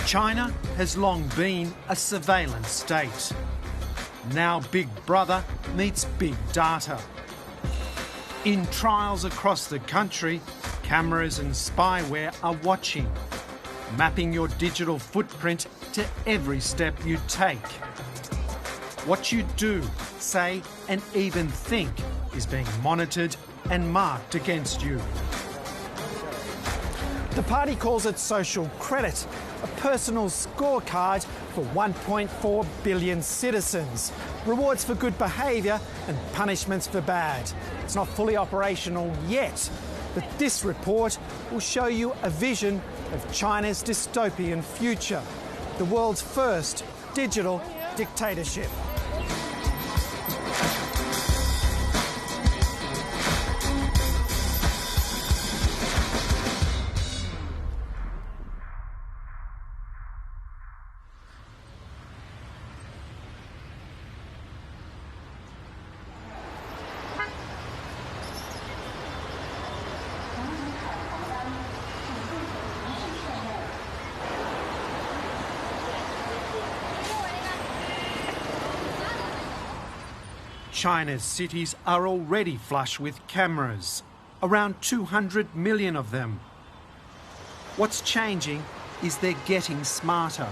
China has long been a surveillance state. Now Big Brother meets Big Data. In trials across the country, cameras and spyware are watching, mapping your digital footprint to every step you take. What you do, say, and even think is being monitored and marked against you. The party calls it social credit, a personal scorecard for 1.4 billion citizens. Rewards for good behaviour and punishments for bad. It's not fully operational yet, but this report will show you a vision of China's dystopian future, the world's first digital dictatorship. China's cities are already flush with cameras, around 200 million of them. What's changing is they're getting smarter.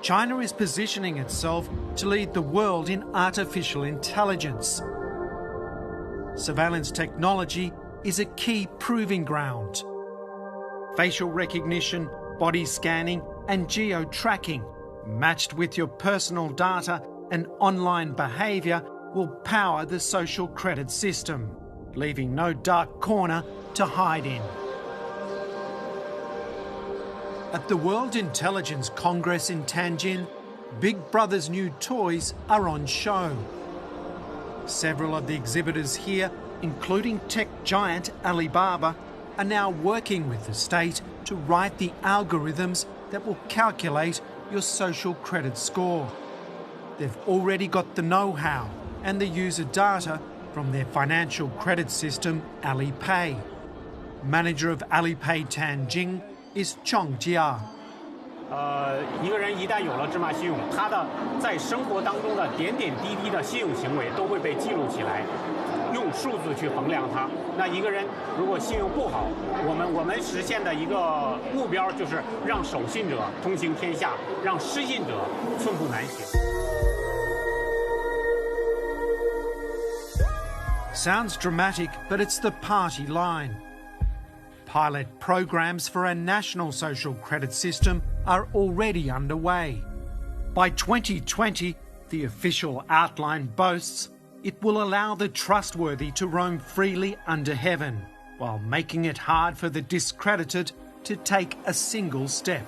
China is positioning itself to lead the world in artificial intelligence. Surveillance technology is a key proving ground. Facial recognition, body scanning and geo-tracking, matched with your personal data and online behaviour, will power the social credit system, leaving no dark corner to hide in. At the World Intelligence Congress in Tianjin, Big Brother's new toys are on show. Several of the exhibitors here, including tech giant Alibaba, are now working with the state to write the algorithms that will calculate your social credit score. They've already got the know-how and the user data from their financial credit system, Alipay. Manager of Alipay Tianjin is Chong Jia. 一个人一旦有了芝麻信用，他的在生活当中的点点滴滴的信用行为都会被记录起来，用数字去衡量它。那一个人如果信用不好，我们实现的一个目标就是让守信者通行天下，让失信者寸步难行。Sounds dramatic, but it's the party line. Pilot programs for a national social credit system are already underway. By 2020, the official outline boasts it will allow the trustworthy to roam freely under heaven, while making it hard for the discredited to take a single step.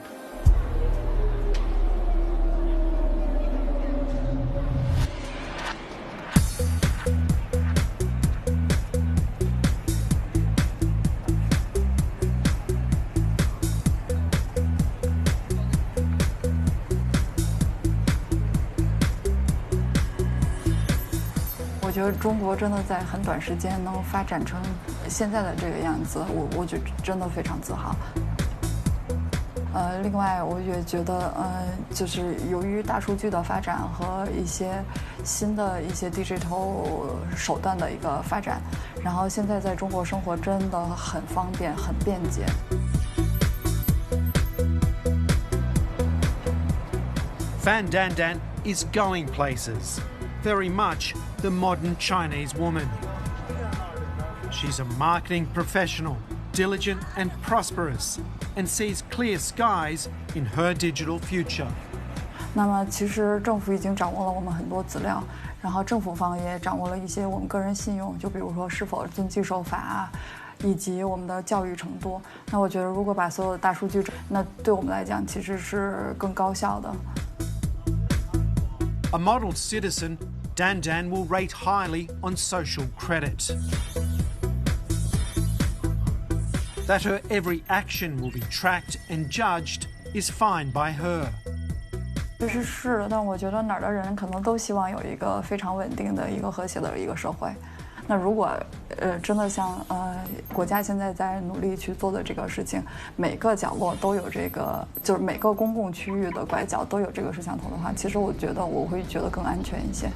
我觉得中国真的在很短时间能发展成现在的这个样子，我就真的非常自豪。另外我也觉得，就是由于大数据的发展和一些新的一些 digital 手段的一个发展，然后现在在中国生活真的很方便、很便捷。Fan Dandan is going places. Very much the modern Chinese woman. She's a marketing professional, diligent and prosperous, and sees clear skies in her digital future. 那么其实政府已经掌握了我们很多资料，然后政府方也掌握了一些我们个人信用，就比如说是否遵纪守法啊，以及我们的教育程度。那我觉得如果把所有的大数据，那对我们来讲其实是更高效的。A model citizen, Dandan will rate highly on social credit. That her every action will be tracked and judged is fine by her. 其实是的，但我觉得哪儿的人可能都希望有一个非常稳定的一个和谐的一个社会。那如果真的像国家现在在努力去做的这个事情，每个角落都有这个，就是每个公共区域的拐角都有这个摄像头的话，其实我觉得我会觉得更安全一些。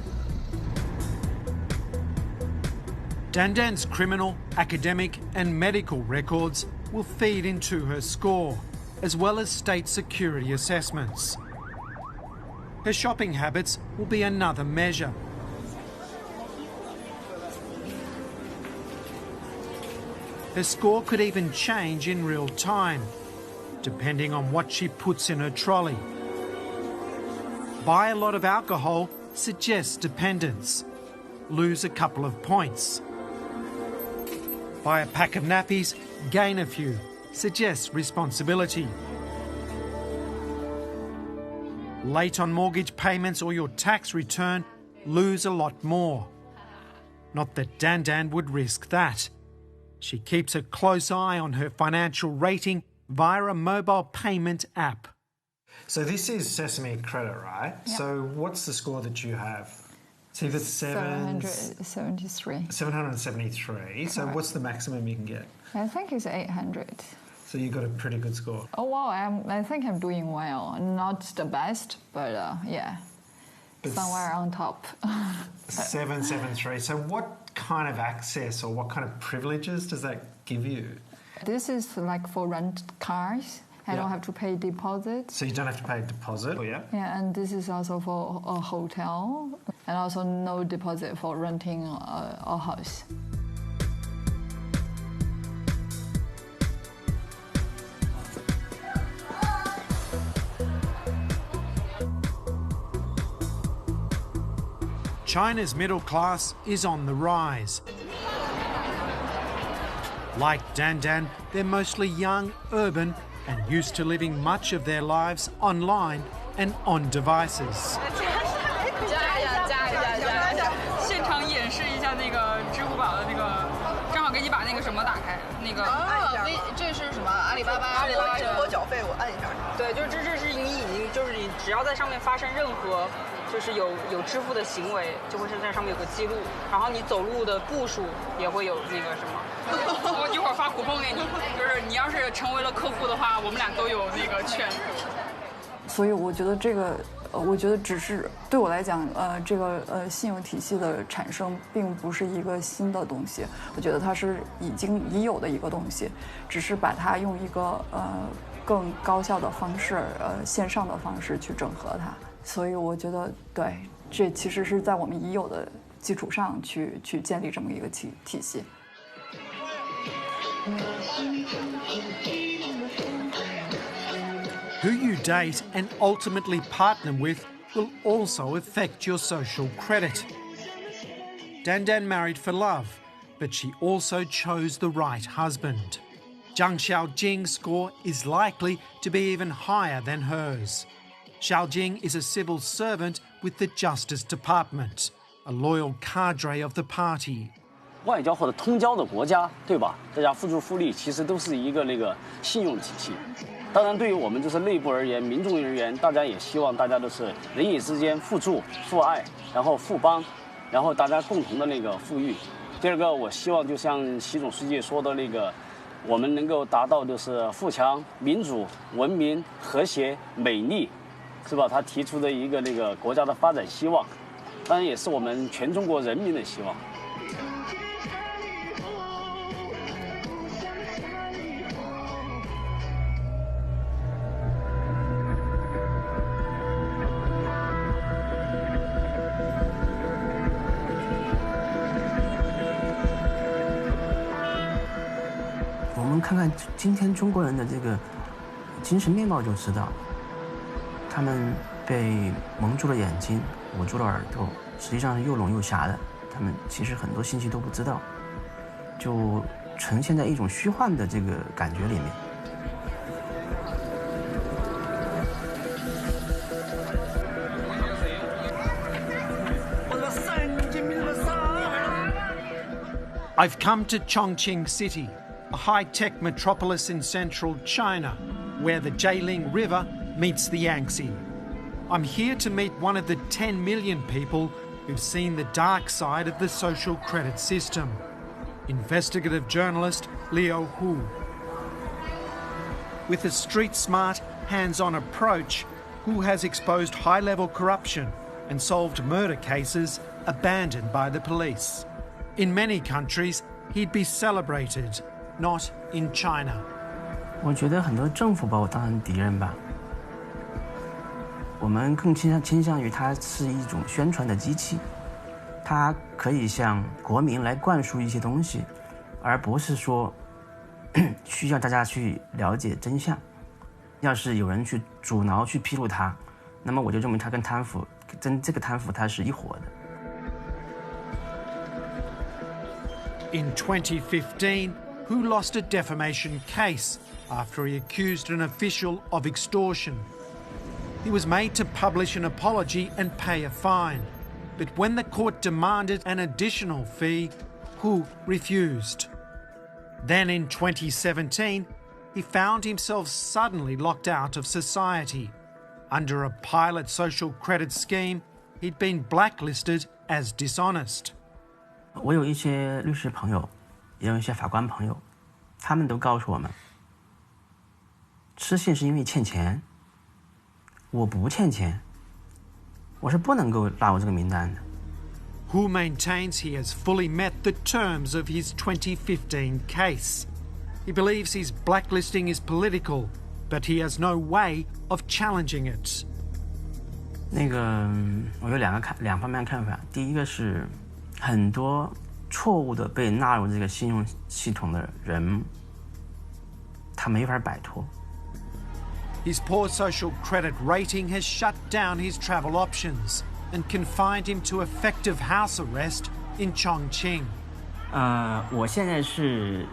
Dandan's criminal, academic and medical records will feed into her score, as well as state security assessments. Her shopping habits will be another measure. Her score could even change in real time, depending on what she puts in her trolley. Buy a lot of alcohol suggests dependence. Lose a couple of points. Buy a pack of nappies, gain a few, suggests responsibility. Late on mortgage payments or your tax return, lose a lot more. Not that Dandan would risk that. She keeps a close eye on her financial rating via a mobile payment app. So this is Sesame Credit, right? Yep. So what's the score that you have? See, that's 773. 773. So what's the maximum you can get? I think it's 800. So you got a pretty good score. Oh wow, I think I'm doing well. Not the best, but yeah, But somewhere on top. 773. So what kind of access or what kind of privileges does that give you? This is like for rent cars. I don't have to pay deposit. So you don't have to pay a deposit? Oh, yeah? Yeah, and this is also for a hotel, and also no deposit for renting a house. China's middle class is on the rise. Like Dandan, they're mostly young, urban, and used to living much of their lives online and on devices. 现场演示一下那个支付宝的那个，正好给你把那个什么打开，那个这是什么？阿里巴巴直播缴费，我按一下。对，就是这是你已经就是你只要在上面发生任何就是有支付的行为，就会是在上面有个记录，然后你走路的步数也会有那个什么。我一会儿发คู碰给你，就是你要是成为了客户的话，我们俩都有那个券。所以我觉得这个，我觉得只是对我来讲，这个信用体系的产生并不是一个新的东西，我觉得它是已有的一个东西，只是把它用一个更高效的方式，线上的方式去整合它。所以我觉得，对，这其实是在我们已有的基础上去建立这么一个体系。Who you date and ultimately partner with will also affect your social credit. Dandan married for love, but she also chose the right husband. Zhang Xiaojing's score is likely to be even higher than hers. Xiaojing is a civil servant with the Justice Department, a loyal cadre of the party. 外交或者通交的国家，对吧？大家付出复利，其实都是一个信用体系。当然，对于我们就是内部而言，民众而言，大家也希望大家都是人与之间互助、互爱，然后互帮，然后大家共同的富裕。第二个，我希望就像习总书记说的我们能够达到就是富强、民主、文明、和谐、美丽，是吧？他提出的一个国家的发展希望，当然也是我们全中国人民的希望。我们看看今天中国人的这个精神面貌就知道，他们被蒙住了眼睛，捂住了耳朵，实际上是又聋又瞎的。他们其实很多信息都不知道，就呈现在一种虚幻的这个感觉里面。I've come to Chongqing City, a high-tech metropolis in central China, where the Jialing River meets the Yangtze. I'm here to meet one of the 10 million people who've seen the dark side of the social credit system. Investigative journalist Leo Hu. With a street-smart, hands-on approach, Hu has exposed high-level corruption and solved murder cases abandoned by the police. In many countries, he'd be celebrated, not in China. 我觉得很多政府把我当成敌人吧。我们更倾向于它是一种宣传的机器，它可以向国民来灌输一些东西，而不是说需要大家去了解真相。要是有人去阻挠、去披露它，那么我就认为它跟贪腐，这个贪腐它是一伙的。In 2015, Hu lost a defamation case after he accused an official of extortion. He was made to publish an apology and pay a fine. But when the court demanded an additional fee, Hu refused. Then in 2017, he found himself suddenly locked out of society. Under a pilot social credit scheme, he'd been blacklisted as dishonest. 我有一些律师朋友，也有一些法官朋友，他们都告诉我们，失信是因为欠钱。我不欠钱，我是不能够纳入这个名单的。Hu maintains he has fully met the terms of his 2015 case. He believes his blacklisting is political, but he has no way of challenging it. 我有两方面看法。第一个是很多错误的被纳入这个信用系统的人，他没法摆脱。His poor social credit rating has shut down his travel options and confined him to effective house arrest in Chongqing. 我现在是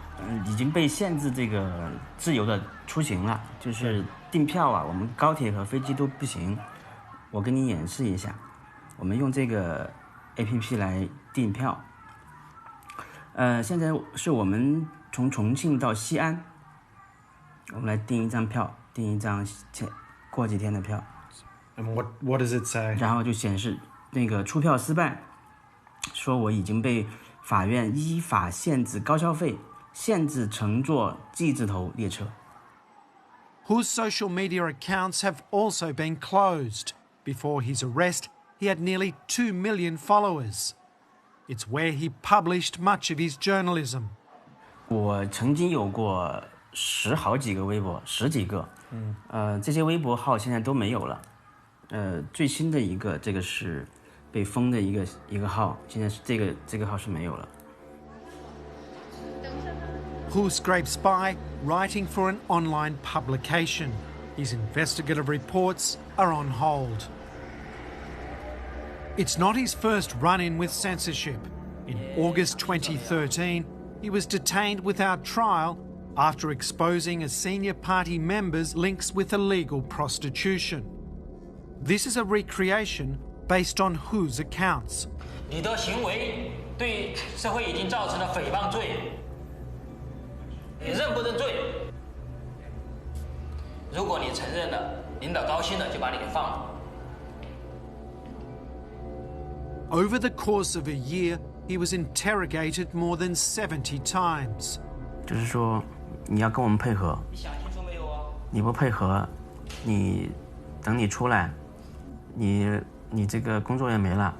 已经被限制这个自由的出行了，就是订票啊，我们高铁和飞机都不行。我跟你演示一下，我们用这个 APP 来订票。现在是我们从重庆到西安，我们来订一张票。订一张过几天的票。And what does it say? 然后就显示那个出票失败，说我已经被法院依法限制高消费，限制乘坐 G 字头列车。Hu's social media accounts have also been closed. Before his arrest, he had nearly 2 million followers. It's where he published much of his journalism. 我曾经有过好几个微博，10几个。这些微博号现在都没有了。最新的一个，这个是被封的一个号，现在是这个号是没有了。Hu scrapes by, writing for an online publication. His investigative reports are on hold. It's not his first run-in with censorship. In August 2013, he was detained without trial after exposing a senior party member's links with illegal prostitution. This is a recreation based on Hu's accounts. 你的行为对社会已经造成了诽谤罪，你认不认罪？如果你承认了，领导高兴了就把你给放了。Over the course of a year, he was interrogated more than 70 times. 就是说，你要跟我们配合。你想清楚没有啊？你不配合，等你出来，你这个工作也没了，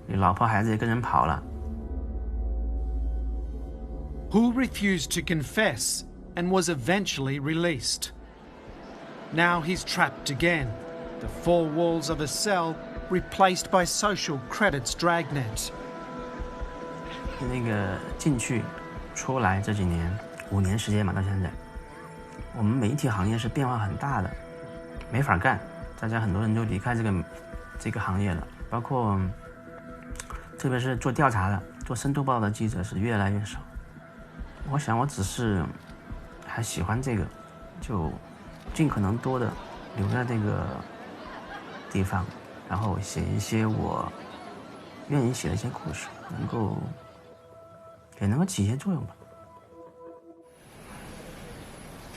你老婆孩子也跟人跑了。Hu refused to confess and was eventually released. Now he's trapped again, the four walls of a cell replaced by social credit's dragnet. 那个进去出来这几年，5年时间嘛，到现在，我们媒体行业是变化很大的，没法干，大家很多人都离开这个行业了，包括特别是做调查的、做深度报道的记者是越来越少。我想我只是还喜欢这个，就尽可能多的留在这个地方，然后写一些我愿意写的一些故事，也能够起一些作用吧。